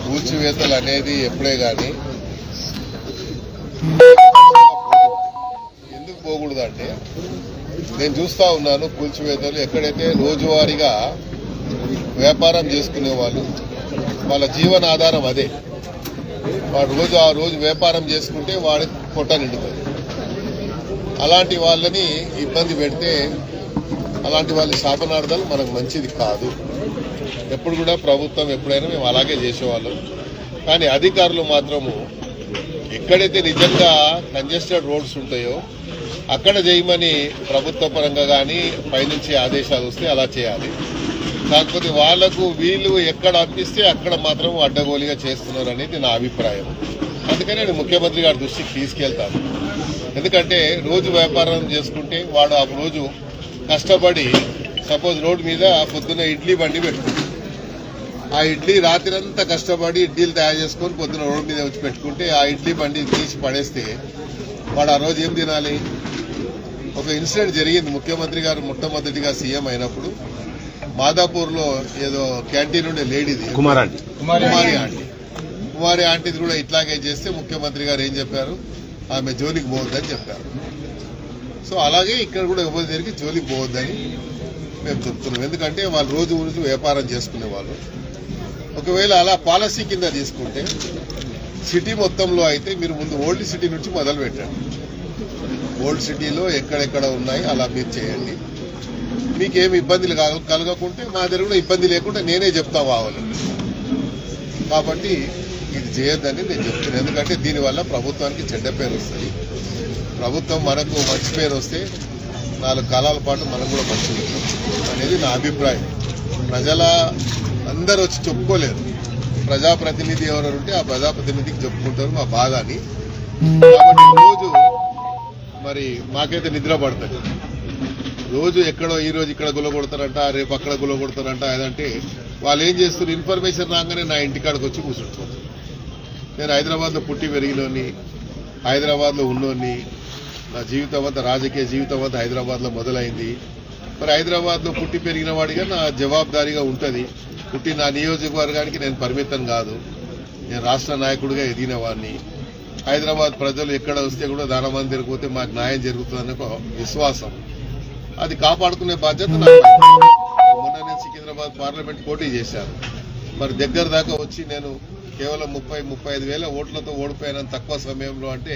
కూల్చివేతలు అనేది ఎప్పుడే గాని ఎందుకు పోకూడదు అంటే నేను చూస్తా ఉన్నాను. కూల్చివేతలు ఎక్కడైతే రోజువారీగా వ్యాపారం చేసుకునే వాళ్ళు వాళ్ళ జీవనాధారం అదే. వాడు ఆ రోజు వ్యాపారం చేసుకుంటే వాడి పొట్ట నిండుతుంది. అలాంటి వాళ్ళని ఇబ్బంది పెడితే అలాంటి వాళ్ళ శాపనార్థాలు మనకు మంచిది కాదు. ఎప్పుడు కూడా ప్రభుత్వం ఎప్పుడైనా మేము అలాగే చేసేవాళ్ళం. కానీ అధికారులు మాత్రము ఎక్కడైతే నిజంగా కంజెస్టెడ్ రోడ్స్ ఉంటాయో అక్కడ చేయమని ప్రభుత్వ పరంగా కానీ పైనుంచి ఆదేశాలు వస్తే అలా చేయాలి. కాకపోతే వాళ్లకు వీళ్ళు ఎక్కడ అప్పిస్తే అక్కడ మాత్రం అడ్డగోలుగా చేస్తున్నారు అనేది నా అభిప్రాయం. అందుకని నేను ముఖ్యమంత్రి గారి దృష్టికి తీసుకెళ్తాను. ఎందుకంటే రోజు వ్యాపారం చేసుకుంటే వాడు ఆ రోజు కష్టపడి సపోజ్ రోడ్డు మీద పొద్దున్న ఇడ్లీ బండి పెట్టుకుంటాడు. ఆ ఇడ్లీ రాత్రంతా కష్టపడి ఇడ్లీలు తయారు చేసుకొని పొద్దున రోడ్డు మీద వచ్చి పెట్టుకుంటే ఆ ఇడ్లీ బండి తీసి పడేస్తే వాడు ఆ రోజు ఏం తినాలి? ఒక ఇన్సిడెంట్ జరిగింది. ముఖ్యమంత్రి గారు మొట్టమొదటిగా సీఎం అయినప్పుడు మాదాపూర్లో ఏదో క్యాంటీన్ ఉండే లేడీది కుమారి ఆంటీది కూడా ఇట్లాగే చేస్తే ముఖ్యమంత్రి గారు ఏం చెప్పారు? ఆమె జోలికి పోవద్దని చెప్పారు. సో అలాగే ఇక్కడ కూడా ఎవరి దగ్గరికి జోలికి పోవద్దని మేము చెప్తున్నాం. ఎందుకంటే వాళ్ళు రోజు వ్యాపారం చేసుకునే వాళ్ళు. ఒకవేళ అలా పాలసీ కింద తీసుకుంటే సిటీ మొత్తంలో అయితే మీరు ముందు ఓల్డ్ సిటీ నుంచి మొదలు పెట్టండి. ఓల్డ్ సిటీలో ఎక్కడెక్కడ ఉన్నాయి అలా మీరు చేయండి. మీకేమి ఇబ్బందులు కలగకుంటే మా దగ్గర కూడా ఇబ్బంది లేకుండా నేనే చెప్తా కావాలి. కాబట్టి ఇది చేయొద్దని నేను చెప్తున్నాను. ఎందుకంటే దీనివల్ల ప్రభుత్వానికి చెడ్డ పేరు వస్తుంది. ప్రభుత్వం మనకు మంచి పేరు వస్తే 4 కాలాల పాటు మనం కూడా మంచి అనేది నా అభిప్రాయం. ప్రజల అందరూ వచ్చి చెప్పుకోలేరు. ప్రజాప్రతినిధి ఎవరు ఉంటే ఆ ప్రజాప్రతినిధికి చెప్పుకుంటారు మా బాధ అని. కాబట్టి రోజు మరి మాకైతే నిద్ర పడుతుంది. రోజు ఎక్కడో ఈ రోజు ఇక్కడ గుల్లగొడతారంట, రేపు అక్కడ గుల్లగొడతారంట. అదంటే వాళ్ళు ఏం చేస్తారు? ఇన్ఫర్మేషన్ రాగానే నా ఇంటికాడికి వచ్చి కూర్చుంటారు. నేను హైదరాబాద్లో పుట్టి పెరిగినోని, హైదరాబాద్లో ఉన్నోని, నా జీవితం అంతా రాజకీయ జీవితం అంతా హైదరాబాద్లో మొదలైంది. మరి హైదరాబాద్లో పుట్టి పెరిగిన వాడిగా నా జవాబుదారీగా ఉంటుంది. పుట్టి నా నియోజకవర్గానికి నేను పరిమితం కాదు. నేను రాష్ట్ర నాయకుడిగా ఎదిగిన వాడిని. హైదరాబాద్ ప్రజలు ఎక్కడ వస్తే కూడా దానమంది తిరిగిపోతే మాకు న్యాయం జరుగుతుందనే ఒక విశ్వాసం. అది కాపాడుకునే బాధ్యత నాకు. మొన్న నేను సికింద్రాబాద్ పార్లమెంట్ పోటీ చేశాను. మరి దగ్గర దాకా వచ్చి నేను కేవలం 30-35 వేల ఓట్లతో ఓడిపోయాను తక్కువ సమయంలో. అంటే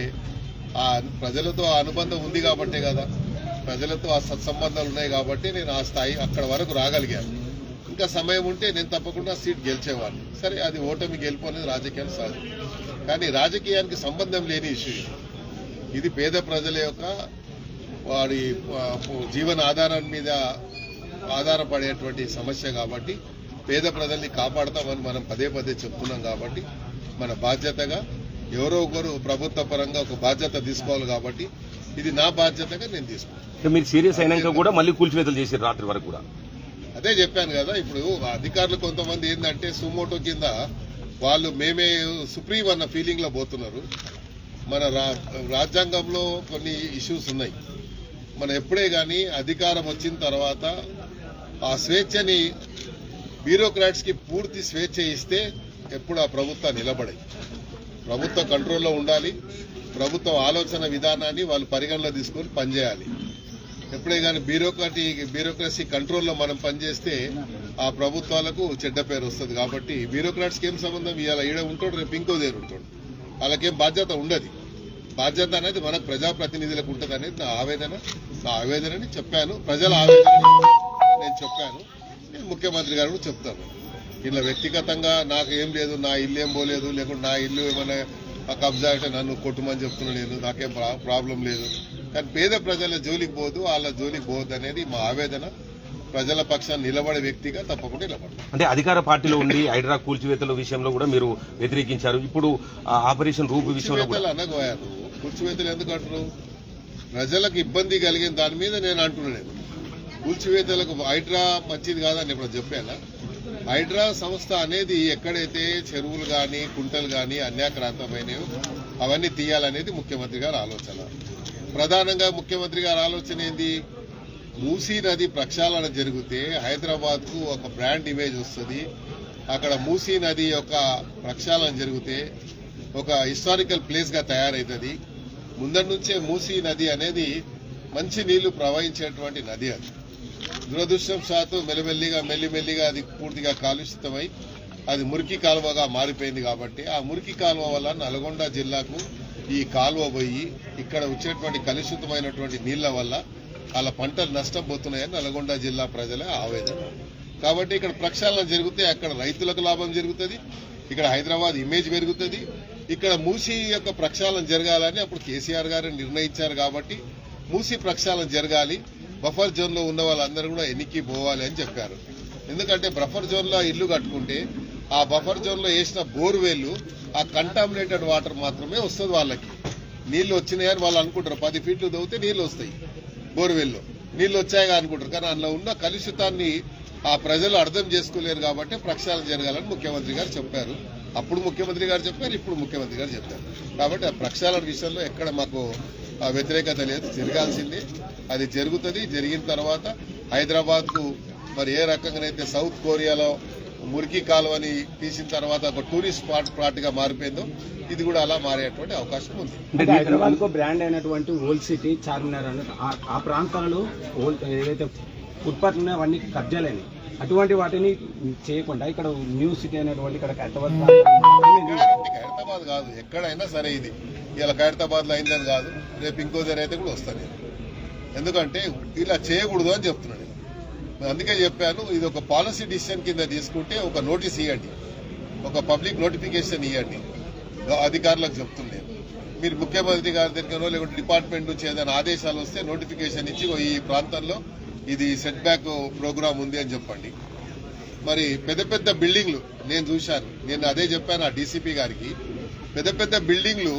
ఆ ప్రజలతో ఆ అనుబంధం ఉంది కాబట్టే కదా, ప్రజలతో ఆ సత్సంబంధాలు ఉన్నాయి కాబట్టి నేను ఆ స్థాయి అక్కడ వరకు రాగలిగాను. ఇంకా సమయం ఉంటే నేను తప్పకుండా సీట్ గెలిచేవాడిని. సరే, అది ఓటమి గెలుపు అనేది రాజకీయాలు సహజం. కానీ రాజకీయానికి సంబంధం లేని ఇష్యూ ఇది. పేద ప్రజల యొక్క వారి జీవన ఆధారం మీద ఆధారపడేటువంటి సమస్య కాబట్టి పేద ప్రజల్ని కాపాడతామని మనం పదే చెప్తున్నాం. కాబట్టి మన బాధ్యతగా ఎవరో ఒకరు ప్రభుత్వ పరంగా ఒక బాధ్యత తీసుకోవాలి. కాబట్టి ఇది నా బాధ్యతగా నేను తీసుకుంటాను. మీరు సీరియస్ అయినాక కూడా మళ్ళీ కూల్చివేతలు చేశారు రాత్రి వరకు కూడా. అదే చెప్పాను కదా. ఇప్పుడు అధికారులు కొంతమంది ఏంటంటే సుమోటో కింద వాళ్ళు మేమే సుప్రీం అన్న ఫీలింగ్ లో పోతున్నారు. మన రాజ్యాంగంలో కొన్ని ఇష్యూస్ ఉన్నాయి. మనం ఎప్పుడే కానీ అధికారం వచ్చిన తర్వాత ఆ స్వేచ్ఛని బ్యూరోక్రాట్స్ కి పూర్తి స్వేచ్ఛ ఇస్తే ఎప్పుడు ఆ ప్రభుత్వం నిలబడాయి. ప్రభుత్వ కంట్రోల్లో ఉండాలి. ప్రభుత్వం ఆలోచన విధానాన్ని వాళ్ళు పరిగణలో తీసుకొని పనిచేయాలి. ఎప్పుడే కానీ బ్యూరోక్రసీ కంట్రోల్లో మనం పనిచేస్తే ఆ ప్రభుత్వాలకు చెడ్డ పేరు వస్తుంది. కాబట్టి బ్యూరోక్రాట్స్కి ఏం సంబంధం? ఇవాళ ఈడ ఉంటాడు, రేపు ఇంకో దగ్గర ఉంటాడు. వాళ్ళకేం బాధ్యత ఉండదు. బాధ్యత అనేది మనకు ప్రజాప్రతినిధులకు ఉంటుంది అనేది నా ఆవేదనని చెప్పాను. ప్రజల ఆవేదనని నేను చెప్పాను. నేను ముఖ్యమంత్రి గారు కూడా చెప్తాను. ఇలా వ్యక్తిగతంగా నాకు ఏం లేదు, నా ఇల్లు ఏం పోలేదు, లేకుంటే నా ఇల్లు ఏమైనా కబ్జా అంటే నన్ను కొట్టుమని చెప్తున్నా. నేను నాకేం ప్రాబ్లం లేదు. కానీ పేద ప్రజల జోలికి పోదు, వాళ్ళ జోలికి పోదు అనేది మా ఆవేదన. ప్రజల పక్షాన్ని నిలబడే వ్యక్తిగా తప్పకుండా నిలబడతారు. అంటే అధికార పార్టీలో ఉండి హైడ్రా కూల్చివేతల విషయంలో కూడా మీరు వ్యతిరేకించారు. ఇప్పుడు ఆపరేషన్ రూపు విషయంలో అనగోయారు. కూల్చివేతలు ఎందుకు అంటారు? ప్రజలకు ఇబ్బంది కలిగిన దాని మీద నేను అంటున్నాను. కూల్చివేతలకు హైడ్రా మంచిది కాదని ఇప్పుడు చెప్పాను. హైడ్రా సంస్థ అనేది ఎక్కడైతే చెరువులు కానీ కుంటలు కానీ అన్యాక్రాంతమైనవి అవన్నీ తీయాలనేది ముఖ్యమంత్రి గారి ఆలోచన. ప్రధానంగా ముఖ్యమంత్రి గారి ఆలోచన ఏంది? మూసీ నది ప్రక్షాళన జరిగితే హైదరాబాద్ కు ఒక బ్రాండ్ ఇమేజ్ వస్తుంది. అక్కడ మూసీ నది యొక్క ప్రక్షాళన జరిగితే ఒక హిస్టారికల్ ప్లేస్ గా తయారవుతుంది. ముందరి నుంచే మూసీ నది అనేది మంచి నీళ్లు ప్రవహించేటువంటి నది. అది దురదృష్టవశాత్తు మెల్లిమెల్లిగా అది పూర్తిగా కాలుషితమై అది మురికి కాలువగా మారిపోయింది. కాబట్టి ఆ మురికి కాలువ వల్ల నల్గొండ జిల్లాకు ఈ కాలువ పోయి ఇక్కడ వచ్చేటువంటి కలుషితమైనటువంటి నీళ్ల వల్ల వాళ్ళ పంటలు నష్టపోతున్నాయని నల్గొండ జిల్లా ప్రజల ఆవేదన. కాబట్టి ఇక్కడ ప్రక్షాళన జరిగితే అక్కడ రైతులకు లాభం జరుగుతుంది, ఇక్కడ హైదరాబాద్ ఇమేజ్ పెరుగుతుంది. ఇక్కడ మూసీ యొక్క ప్రక్షాళన జరగాలని అప్పుడు కేసీఆర్ గారు నిర్ణయించారు. కాబట్టి మూసీ ప్రక్షాళన జరగాలి, బఫర్ జోన్ లో ఉన్న వాళ్ళందరూ కూడా ఎన్నికి పోవాలి అని చెప్పారు. ఎందుకంటే బఫర్ జోన్ లో ఇల్లు కట్టుకుంటే ఆ బఫర్ జోన్ లో వేసిన బోర్వెల్ ఆ కంటామినేటెడ్ వాటర్ మాత్రమే వస్తుంది. వాళ్ళకి నీళ్లు వచ్చినాయని వాళ్ళు అనుకుంటారు. 10 ఫీట్లు దవ్వితే నీళ్లు వస్తాయి, బోర్వెల్లో నీళ్లు వచ్చాయిగా అనుకుంటారు. కానీ అందులో ఉన్న కలుషితాన్ని ఆ ప్రజలు అర్థం చేసుకోలేరు. కాబట్టి ప్రక్షాళన జరగాలని ముఖ్యమంత్రి గారు చెప్పారు. అప్పుడు ముఖ్యమంత్రి గారు చెప్పారు, ఇప్పుడు ముఖ్యమంత్రి గారు చెప్పారు. కాబట్టి ఆ ప్రక్షాళన విషయంలో ఎక్కడ మాకు వ్యతిరేకత లేదు, జరగాల్సిందే. అది జరుగుతుంది. జరిగిన తర్వాత హైదరాబాద్ కు మరి ఏ రకంగానైతే సౌత్ కొరియాలో మురికి కాలువని తీసిన తర్వాత ఒక టూరిస్ట్ స్పాట్ గా మారిపోయిందో ఇది కూడా అలా మారేటువంటి అవకాశం ఉంది. హైదరాబాద్ కు బ్రాండ్ అయినటువంటి ఓల్డ్ సిటీ, చార్మినార్ అని ఆ ప్రాంతాలలో ఏదైతే ఫుట్పాత్ ఉన్నాయో అవన్నీ కబ్జాలని, అటువంటి వాటిని చేయకుండా ఇక్కడ న్యూ సిటీ అనేటువంటి ఇక్కడ ఖైరతాబాద్ కాదు, ఎక్కడైనా సరే ఇది ఇలా ఖైరతాబాద్ లో అయిందని కాదు, రేపు ఇంకో దగ్గర అయితే కూడా వస్తాను నేను. ఎందుకంటే ఇలా చేయకూడదు అని చెప్తున్నాను. అందుకే చెప్పాను, ఇది ఒక పాలసీ డిసిషన్ కింద తీసుకుంటే ఒక నోటీస్ ఇవ్వండి, ఒక పబ్లిక్ నోటిఫికేషన్ ఇవ్వండి అధికారులకు చెప్తున్నాను. మీరు ముఖ్యమంత్రి గారి దగ్గర లేకుంటే డిపార్ట్మెంట్ నుంచి ఏదైనా ఆదేశాలు వస్తే నోటిఫికేషన్ ఇచ్చి ఈ ప్రాంతంలో ఇది సెట్ బ్యాక్ ప్రోగ్రామ్ ఉంది అని చెప్పండి. మరి పెద్ద పెద్ద బిల్డింగ్లు నేను చూశాను, నేను అదే చెప్పాను ఆ డీసీపీ గారికి. పెద్ద పెద్ద బిల్డింగ్లు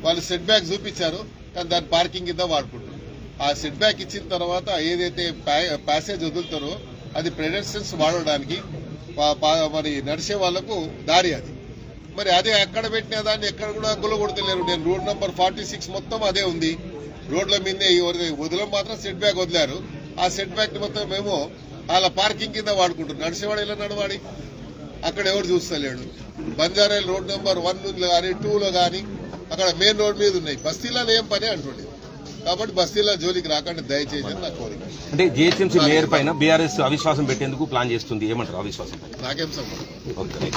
వాళ్ళు సెట్ బ్యాక్ చూపించారు, కానీ దాని పార్కింగ్ కింద వాడుకుంటారు. ఆ సెట్ బ్యాక్ ఇచ్చిన తర్వాత ఏదైతే ప్యాసేజ్ వదులుతారో అది పెడెస్ట్రియన్స్ వాడడానికి మరి నడిచే వాళ్లకు దారి. అది మరి అదే ఎక్కడ పెట్టిన దాన్ని ఎక్కడ కూడా గుల్లగొడతలేరు. నేను రోడ్ నంబర్ 46 మొత్తం అదే ఉంది. రోడ్ల మీదే వదిలం మాత్రం సెట్ బ్యాక్ వదిలారు. ఆ సెట్ బ్యాక్ మొత్తం మేము వాళ్ళ పార్కింగ్ కింద వాడుకుంటారు. నడిచేవాడు ఇలా నడవాడి, అక్కడ ఎవరు చూస్తలేడు. బంజారాయిల్ రోడ్ నెంబర్ 1 కానీ 2లో కానీ అక్కడ మెయిన్ రోడ్ మీద ఉన్నాయి. బస్తీలలో ఏం పని అంటుండే. కాబట్టి బస్తీల జోలికి రాకండి దయచేసి నా కోరిక. అంటే జీహెచ్ఎంసీ మేయర్ పైన బీఆర్ఎస్ అవిశ్వాసం పెట్టేందుకు ప్లాన్ చేస్తుంది, ఏమంటారు? అవిశ్వాసం నాకేం సంబంధం. ఓకే.